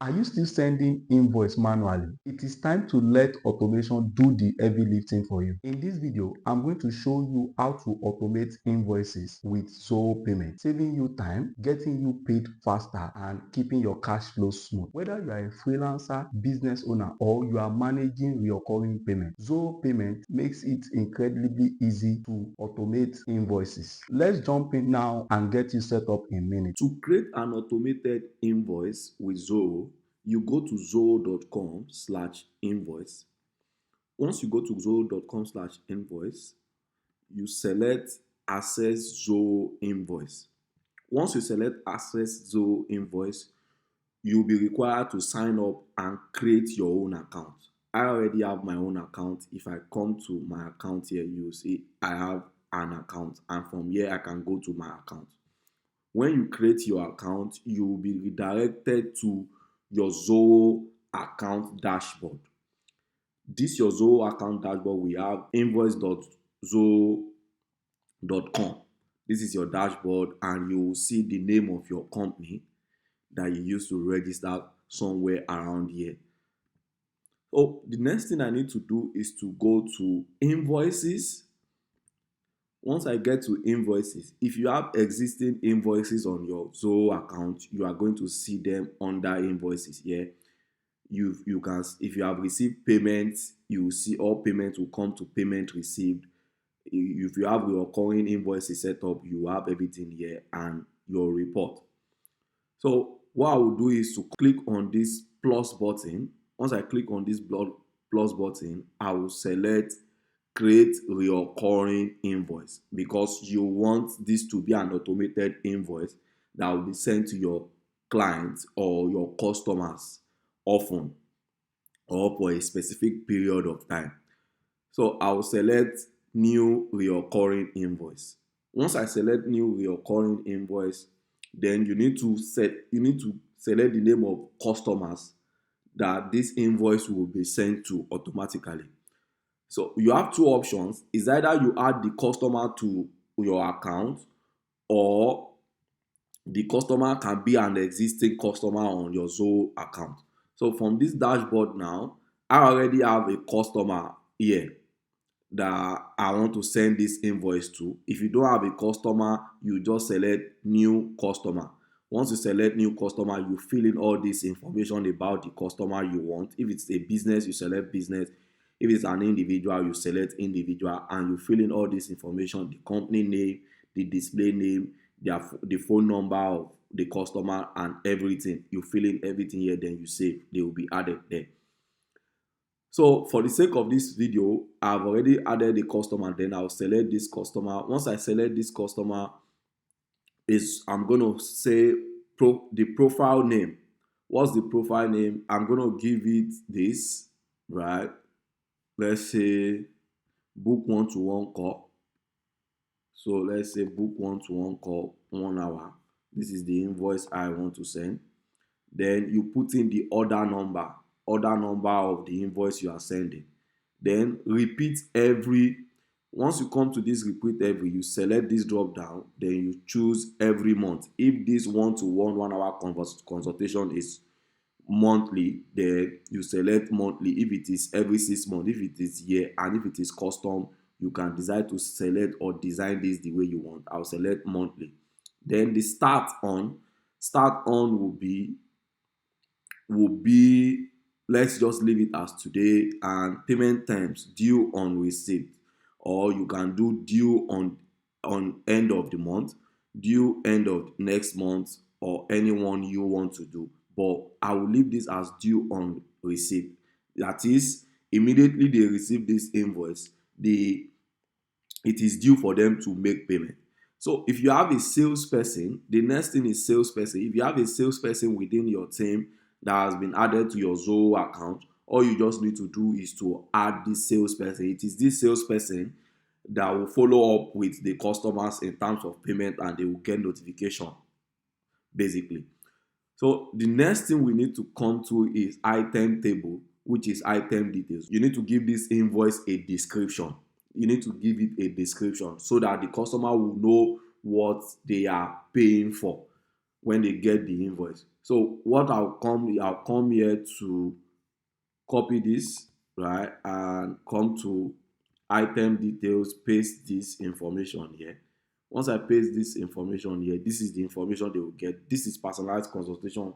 Are you still sending invoice manually? It is time to let automation do the heavy lifting for you. In this video, I'm going to show you how to automate invoices with Zoho Payments, saving you time, getting you paid faster, and keeping your cash flow smooth. Whether you are a freelancer, business owner, or you are managing recurring payments, Zoho Payments makes it incredibly easy to automate invoices. Let's jump in now and get you set up in minutes. To create an automated invoice with Zoho, you go to zoho.com/invoice. Once you go to zoho.com/invoice, you select Access Zoho Invoice. Once you select Access Zoho Invoice, you'll be required to sign up and create your own account. I already have my own account. If I come to my account here, you'll see I have an account, and from here I can go to my account. When you create your account, you will be redirected to your Zoho account dashboard. This your Zoho account dashboard, we have invoice.zoho.com. This is your dashboard, and you will see the name of your company that you used to register somewhere around here. So the next thing I need to do is to go to Invoices. Once I get to Invoices, if you have existing invoices on your Zoho account, you are going to see them under Invoices here. You can, if you have received payments, you will see all payments will come to payment received. If you have your recurring invoices set up, you have everything here and your report. So what I will do is to click on this plus button. Once I click on this plus button, I will select create recurring invoice, because you want this to be an automated invoice that will be sent to your clients or your customers often or for a specific period of time. So I will select new recurring invoice. Once I select new recurring invoice, then you need to select the name of customers that this invoice will be sent to automatically. So you have two options. It's either you add the customer to your account, or the customer can be an existing customer on your Zoho account. So from this dashboard now, I already have a customer here that I want to send this invoice to. If you don't have a customer, you just select new customer. Once you select new customer, you fill in all this information about the customer you want. If it's a business, you select business. If it's an individual, you select individual, and you fill in all this information: the company name, the display name, the phone number of the customer, and everything. You fill in everything here, then you save. They will be added there. So for the sake of this video, I've already added the customer. Then I'll select this customer. Once I select this customer, I'm going to say the profile name. What's the profile name? I'm going to give it this, right? Let's say book one-to-one call. So let's say book one-to-one call, 1 hour. This is the invoice I want to send. Then you put in the order number of the invoice you are sending. Then repeat every. Once you come to this repeat every, you select this drop down. Then you choose every month. If this one-to-one 1 hour consultation is monthly, then you select monthly. If it is every 6 months, if it is year, and if it is custom, you can decide to select or design this the way you want. I'll select monthly. Then the start on will be, let's just leave it as today, and payment terms due on receipt, or you can do due on end of the month, due end of next month, or anyone you want to do. But I will leave this as due on receipt. That is, immediately they receive this invoice, it is due for them to make payment. So if you have a salesperson, the next thing is salesperson. If you have a salesperson within your team that has been added to your Zoho account, all you just need to do is to add this salesperson. It is this salesperson that will follow up with the customers in terms of payment, and they will get notification, basically. So the next thing we need to come to is item table, which is item details. You need to give this invoice a description. You need to give it a description so that the customer will know what they are paying for. when they get the invoice. So what I'll come here to copy this, right, and come to item details, paste this information here. Once I paste this information here, this is the information they will get. This is personalized consultation.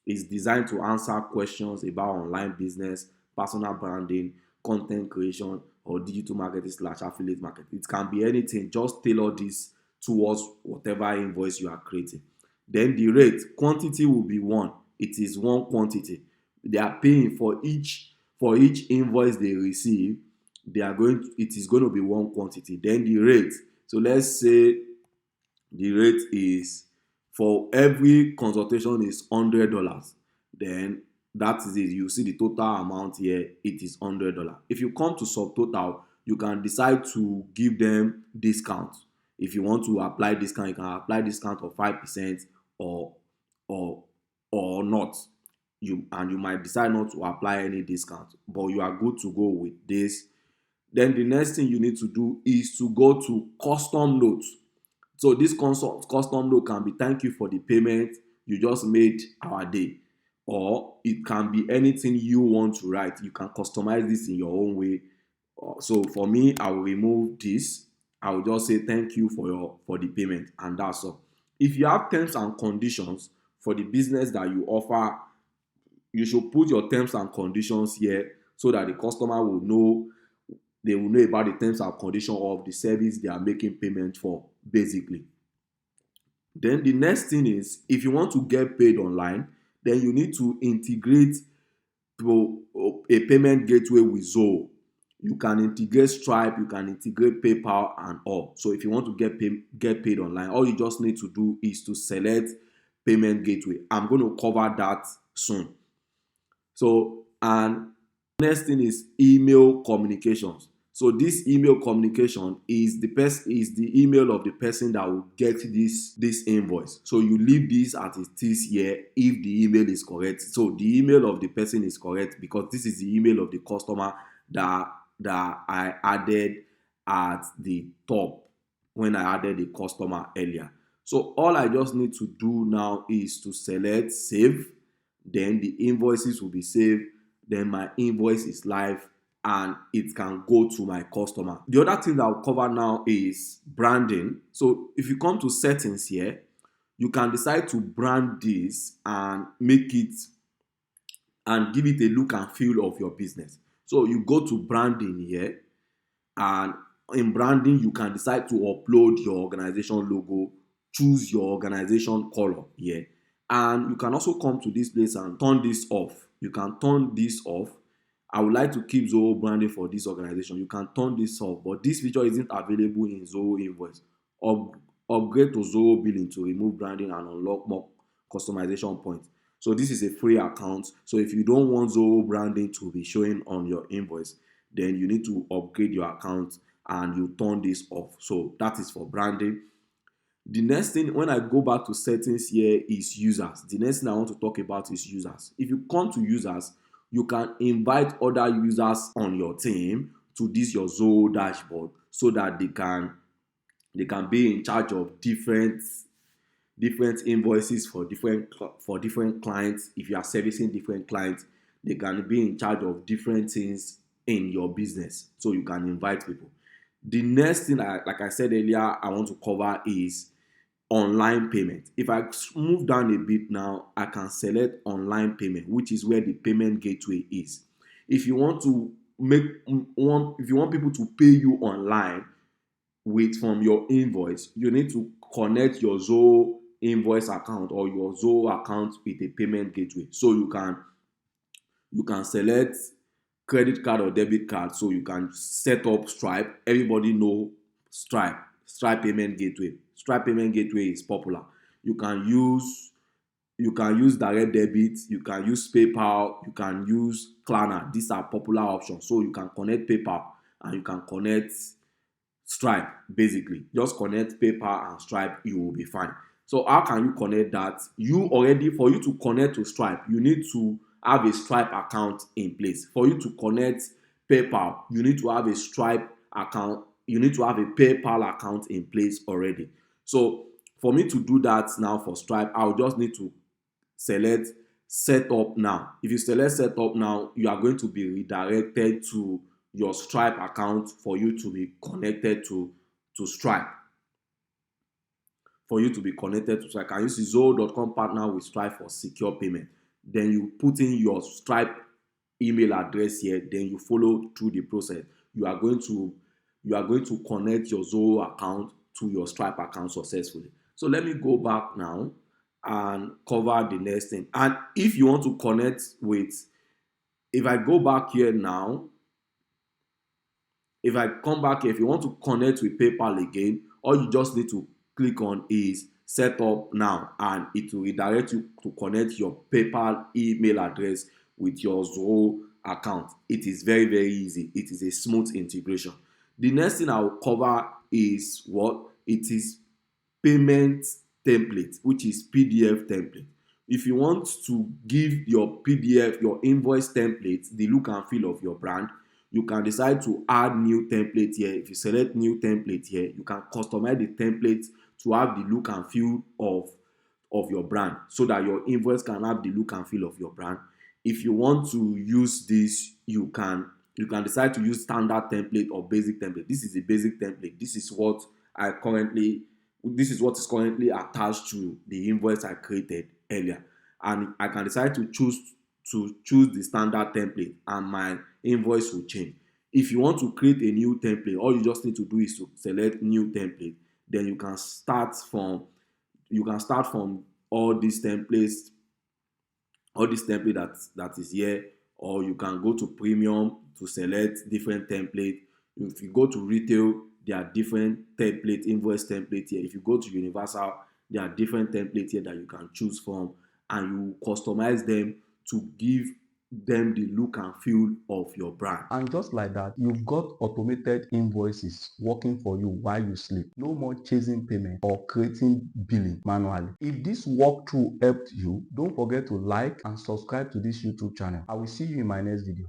It's designed to answer questions about online business, personal branding, content creation, or digital marketing slash affiliate marketing. It can be anything. Just tailor this towards whatever invoice you are creating. Then the rate, quantity will be one. It is one quantity. They are paying for each invoice they receive. It is going to be one quantity. Then the rate. So let's say the rate is, for every consultation is $100. Then that is it. You see the total amount here, it is $100. If you come to subtotal, you can decide to give them discount. If you want to apply discount, you can apply discount of 5% or or or not. You might decide not to apply any discount, but you are good to go with this. Then the next thing you need to do is to go to custom notes. So this custom note can be thank you for the payment, you just made our day. Or it can be anything you want to write. You can customize this in your own way. So for me, I will remove this. I will just say thank you for the payment, and that's all. If you have terms and conditions for the business that you offer, you should put your terms and conditions here so that the customer will know, they will know about the terms and conditions of the service they are making payment for, basically. Then the next thing is, if you want to get paid online, then you need to integrate a payment gateway with Zoho. You can integrate Stripe, you can integrate PayPal and all. So if you want to get paid online, all you just need to do is to select payment gateway. I'm going to cover that soon. So, and next thing is email communications. So this email communication is the email of the person that will get this invoice. So you leave this as it is here if the email is correct. So the email of the person is correct because this is the email of the customer that I added at the top when I added the customer earlier. So all I just need to do now is to select save. Then the invoices will be saved. Then my invoice is live and it can go to my customer. The other thing that I'll cover now is branding. So if you come to settings here, you can decide to brand this and make it and give it a look and feel of your business. So you go to branding here, and in branding you can decide to upload your organization logo, choose your organization color here, and you can also come to this place and turn this off. You can turn this off. I would like to keep Zoho branding for this organization. You can turn this off, but this feature isn't available in Zoho Invoice. Upgrade to Zoho Billing to remove branding and unlock more customization points. So this is a free account. So if you don't want Zoho branding to be showing on your invoice, then you need to upgrade your account and you turn this off. So that is for branding. The next thing, when I go back to settings here, is users. The next thing I want to talk about is users. If you come to users, you can invite other users on your team to this your Zoho dashboard so that they can be in charge of different invoices for different clients. If you are servicing different clients, they can be in charge of different things in your business, so you can invite people. The next thing, like I said earlier, I want to cover is online payment. If I move down a bit now, I can select online payment, which is where the payment gateway is. If you want people to pay you online from your invoice, you need to connect your Zoho invoice account or your Zoho account with a payment gateway. So you can select credit card or debit card. So you can set up Stripe. Everybody know Stripe payment gateway. Stripe payment gateway is popular. You can use direct debit, you can use PayPal, you can use Klarna. These are popular options. So you can connect PayPal and you can connect Stripe. Basically, just connect PayPal and Stripe, you will be fine. So how can you connect that? For you to connect to Stripe, you need to have a Stripe account in place. For you to connect PayPal, you need to have a Stripe account. You need to have a PayPal account in place already. So For me to do that now for Stripe, I'll just need to select set up now. If you select set up now, you are going to be redirected to your Stripe account for you to be connected to Stripe. For you to be connected to Stripe, can you see Zoho.com partner with Stripe for secure payment? Then you put in your Stripe email address here, then you follow through the process. You are going to connect your Zoho account to your Stripe account successfully. So let me go back now and cover the next thing. And if you want to connect with, if I go back here now, if I come back here, if you want to connect with PayPal again, all you just need to click on is set up now, and it will redirect you to connect your PayPal email address with your Zoho account. It is very, very easy. It is a smooth integration. The next thing I will cover is what? It is payment template, which is PDF template. If you want to give your PDF, your invoice template, the look and feel of your brand, you can decide to add new template here. If you select new template here, you can customize the template to have the look and feel of your brand, so that your invoice can have the look and feel of your brand. If you want to use this, you can decide to use standard template or basic template. This is a basic template. This is what is currently attached to the invoice I created earlier, and I can decide to choose the standard template, and my invoice will change. If you want to create a new template, all you just need to do is to select new template. Then you can start from all these templates that is here, or you can go to premium to select different template. If you go to retail, there are different template, invoice template here. If you go to universal, there are different templates here that you can choose from, and you customize them to give them the look and feel of your brand. And just like that, you've got automated invoices working for you while you sleep. No more chasing payment or creating billing manually. If this walkthrough helped you, don't forget to like and subscribe to this YouTube channel. I will see you in my next video.